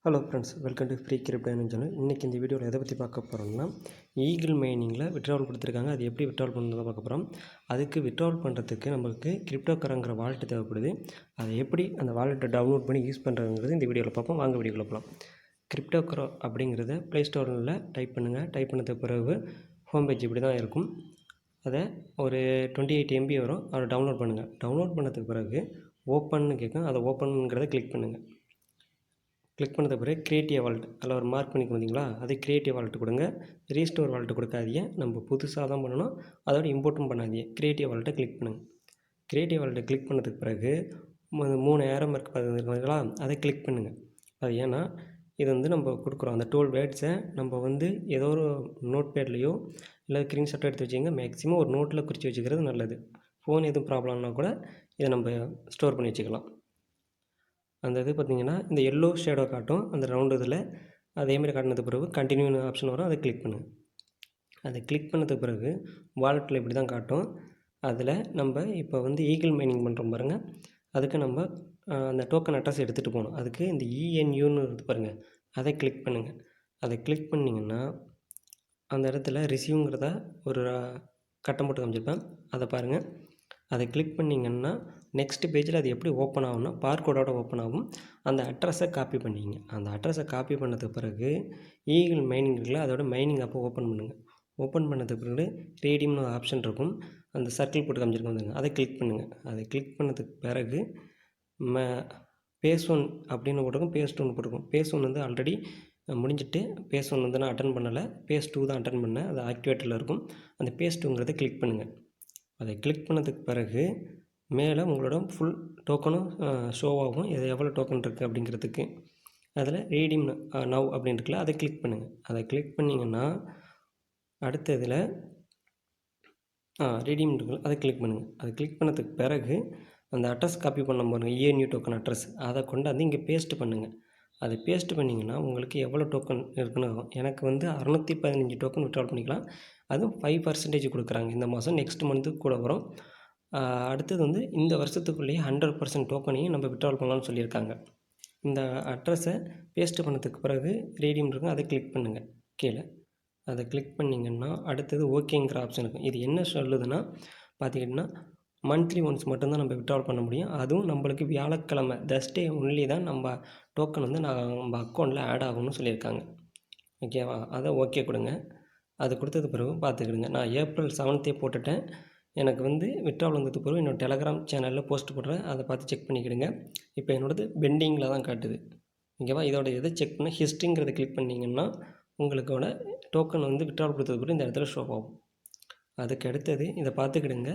Hello friends, welcome to free crypto channel. இன்றைக்கி இந்த வீடியோவில் எதை பற்றி பார்க்க போகிறோம்னா, ஈகிள் மைனிங்கில் விட்ராவல் கொடுத்துருக்காங்க. அது எப்படி விட்ராவல் பண்ணுறதை பார்க்க போகிறோம். அதுக்கு விட்ராவல் பண்ணுறதுக்கு நம்மளுக்கு கிரிப்டோக்கரங்கிற வாலெட்டு தேவைப்படுது. அதை எப்படி அந்த வாலெட்டை டவுன்லோட் பண்ணி யூஸ் பண்ணுறதுங்கிறது இந்த வீடியோவில் பார்ப்போம். வாங்க வீடியோவில் போகலாம். கிரிப்டோக்கரோ அப்படிங்கிறத ப்ளே ஸ்டோரில் டைப் பண்ணுங்கள். டைப் பண்ணதுக்கு பிறகு ஹோம் பேஜ் இப்படி தான் இருக்கும். அதை ஒரு 28 MB வரும். அதை டவுன்லோட் பண்ணுங்கள். டவுன்லோட் பண்ணதுக்கு பிறகு ஓப்பன்னு கேட்கும். அதை ஓப்பனுங்கிறத கிளிக் பண்ணுங்கள். கிளிக் பண்ணது பிறகு கிரியேட்டிவ் வாலெட் அதில் ஒரு மார்க் பண்ணிக்க வந்தீங்களா, அதை கிரியேட்டிவ் வாலெட் கொடுங்க. ரீஸ்டோர் வாலெட் கொடுக்காதீங்க, நம்ம புதுசாக தான் பண்ணணும். அதோட இம்போர்ட்டும் பண்ணாதீங்க. கிரியேட்டிவ் வாலெட்டை கிளிக் பண்ணுங்கள். கிரியேட்டிவ் வாலெட்டை கிளிக் பண்ணதுக்கு பிறகு 3 ஏரோ மார்க் பார்த்தீங்களா, அதை கிளிக் பண்ணுங்கள். அது ஏன்னா இது நம்ம கொடுக்குறோம் அந்த 12 வேர்ட்ஸை நம்ம ஏதோ ஒரு நோட் பேட்லேயோ இல்லை ஸ்க்ரீன்ஷாட்டோ எடுத்து வச்சுங்க. மேக்ஸிமம் ஒரு நோட்டில் குறித்து வச்சுக்கிறது நல்லது. ஃபோன் எதுவும் ப்ராப்ளம்னா கூட இதை நம்ம ஸ்டோர் பண்ணி வச்சுக்கலாம். அந்த இது பார்த்திங்கன்னா இந்த எல்லோ ஷேடோ காட்டும் அந்த ரவுண்டு இதில். அதேமாதிரி காட்டினது பிறகு கண்டினியூ ஆப்ஷன் வரும். அதை கிளிக் பண்ணுங்கள். அதை கிளிக் பண்ணதுக்கு பிறகு வாலெட்டில் இப்படி தான் காட்டும். அதில் நம்ம இப்போ ஈகிள் மைனிங் பண்ணுறோம் பாருங்கள். அதுக்கு நம்ம அந்த டோக்கன் அட்ரஸ் எடுத்துகிட்டு போகணும். அதுக்கு இந்த ENUன்னு இருக்குது பாருங்கள், அதை கிளிக் பண்ணுங்கள். அதை கிளிக் பண்ணிங்கன்னா அந்த இடத்துல ரிசீவ்ங்கிறத ஒரு கட்டம் போட்டு காமிச்சிருப்பேன், அதை பாருங்கள். அதை கிளிக் பண்ணிங்கன்னா நெக்ஸ்ட் பேஜில் அது எப்படி ஓப்பன் ஆகும்னா பார்கோடோட ஓப்பன் ஆகும். அந்த அட்ரஸை காப்பி பண்ணிங்க. அந்த அட்ரஸை காப்பி பண்ணதுக்கு பிறகு ஈகிள் மைனிங் இருக்குல்ல, அதோட மைனிங் அப்போ ஓப்பன் பண்ணுங்கள். ஓப்பன் பண்ணதுக்கு பிறகு ரீடீம்னு ஒரு ஆப்ஷன் இருக்கும். அந்த சர்க்கிள் போட்டு காமிச்சிருக்கோம் வந்துங்க, அதை கிளிக் பண்ணுங்கள். அதை கிளிக் பண்ணதுக்கு பிறகு பேஸ் 1 அப்படின்னு போட்டிருக்கும், பேஸ் 2 போட்டிருக்கும். பேஸ் 1 ஆல்ரெடி முடிஞ்சிட்டு, பேஸ் 1 நான் அட்டன் பண்ணலை. பேஸ் 2 தான் அட்டன் பண்ணேன். அது ஆக்டிவேட்டில் இருக்கும். அந்த பேஸ் 2ங்கிறத கிளிக் பண்ணுங்கள். அதை கிளிக் பண்ணதுக்கு பிறகு மேலே உங்களோட ஃபுல் டோக்கனும் ஷோ ஆகும். இது எவ்வளோ டோக்கன் இருக்குது அப்படிங்கிறதுக்கு. அதில் ரீடீம் நவ் அப்படின்னு இருக்குல்ல, அதை கிளிக் பண்ணுங்கள். அதை கிளிக் பண்ணிங்கன்னா அடுத்ததில் ரீடீம் இருக்குல்ல, அதை கிளிக் பண்ணுங்கள். அதை கிளிக் பண்ணதுக்கு பிறகு அந்த அட்ரஸ் காப்பி பண்ண பாருங்கள், ENU டோக்கன் அட்ரஸ், அதை கொண்டாந்து இங்கே பேஸ்ட் பண்ணுங்கள். அதை பேஸ்ட் பண்ணிங்கன்னா உங்களுக்கு எவ்வளோ டோக்கன் இருக்குன்னு ஆகும். எனக்கு 615 டோக்கன் விட்ரால் பண்ணிக்கலாம். அதுவும் 5% கொடுக்குறாங்க இந்த மாதம். நெக்ஸ்ட் மந்த்து கூட வரும். அடுத்தது இந்த வருஷத்துக்குள்ளேயே 100% டோக்கனையும் நம்ம விட்ரால் பண்ணலாம்னு சொல்லியிருக்காங்க. இந்த அட்ரஸை பேஸ்ட் பண்ணதுக்கு பிறகு ரீடீம் இருக்கும், அதை கிளிக் பண்ணுங்கள். கீழே அதை கிளிக் பண்ணிங்கன்னா அடுத்தது ஓகேங்கிற ஆப்ஷன் இருக்கும். இது என்ன சொல்லுதுன்னா பார்த்திங்கன்னா மந்த்லி ஒன்ஸ் மட்டும்தான் நம்ம விட்ரால் பண்ண முடியும். அதுவும் நம்மளுக்கு வியாழக்கிழமை தஸ்டே ஒன்லி தான் நம்ம டோக்கன் நம்ம அக்கௌண்ட்டில் ஆட் ஆகும்னு சொல்லியிருக்காங்க. ஓகேவா, அதை ஓகே கொடுங்க. அது கொடுத்தது பிறகு பார்த்துக்கிடுங்க. நான் April 7 போட்டுட்டேன். எனக்கு விட்ராவல் வந்தது பிறகு என்னோடய டெலகிராம் சேனலில் போஸ்ட் போடுறேன், அதை பார்த்து செக் பண்ணிக்கிடுங்க. இப்போ என்னோடது பெண்டிங்கில் தான் காட்டுது. ஓகேவா, இதோட எதை செக் பண்ண ஹிஸ்ட்ரிங்கிறத கிளிக் பண்ணிங்கன்னா உங்களுக்கோட டோக்கன் விட்ராவல் கொடுத்தது பிறகு இந்த இடத்துல ஷோ ஆகும். அதுக்கு அடுத்தது இதை பார்த்துக்கிடுங்க.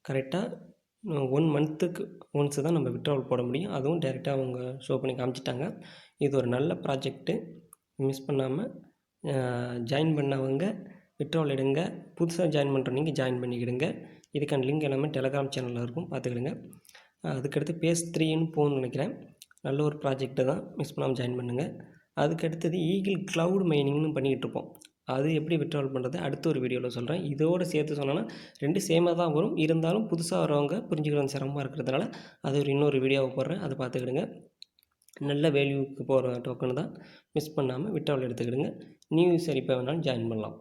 கரெக்டாக 1 மந்த்துக்கு ஒன்ஸ் தான் நம்ம விட்ராவல் போட முடியும். அதுவும் டேரெக்டாக அவங்க ஷோ பண்ணி காமிச்சிட்டாங்க. இது ஒரு நல்ல ப்ராஜெக்ட்டு. மிஸ் பண்ணாமல் ஜாயின் பண்ணவங்க விட்ராவல் எடுங்க. புதுசாக ஜாயின் பண்ணுற நீங்கள் ஜாயின் பண்ணிக்கிடுங்க. இதுக்கான லிங்க் எல்லாமே டெலகிராம் சேனலில் இருக்கும், பார்த்துக்கிடுங்க. அதுக்கடுத்து பேஸ் 3ன்னு போகணுன்னு நினைக்கிறேன். நல்ல ஒரு ப்ராஜெக்ட்டு தான், மிஸ் பண்ணாமல் ஜாயின் பண்ணுங்கள். அதுக்கடுத்தது ஈகிள் க்ளவுட் மைனிங்னு பண்ணிக்கிட்டு இருப்போம். அது எப்படி விட்ராவல் பண்ணுறது அடுத்த ஒரு வீடியோவில் சொல்கிறேன். இதோடு சேர்த்து சொன்னோன்னா 2 சேமாக தான் வரும். இருந்தாலும் புதுசாக வரவங்க புரிஞ்சுக்கிறது சிரமமாக இருக்கிறதுனால அது இன்னொரு வீடியோவை போடுறேன், அதை பார்த்துக்கிடுங்க. நல்ல வேல்யூக்கு போகிற டோக்கன் தான், மிஸ் பண்ணாமல் விட்ராவல் எடுத்துக்கிடுங்க. நியூ யூஸர் இப்போ வேணாலும் ஜாயின் பண்ணலாம்.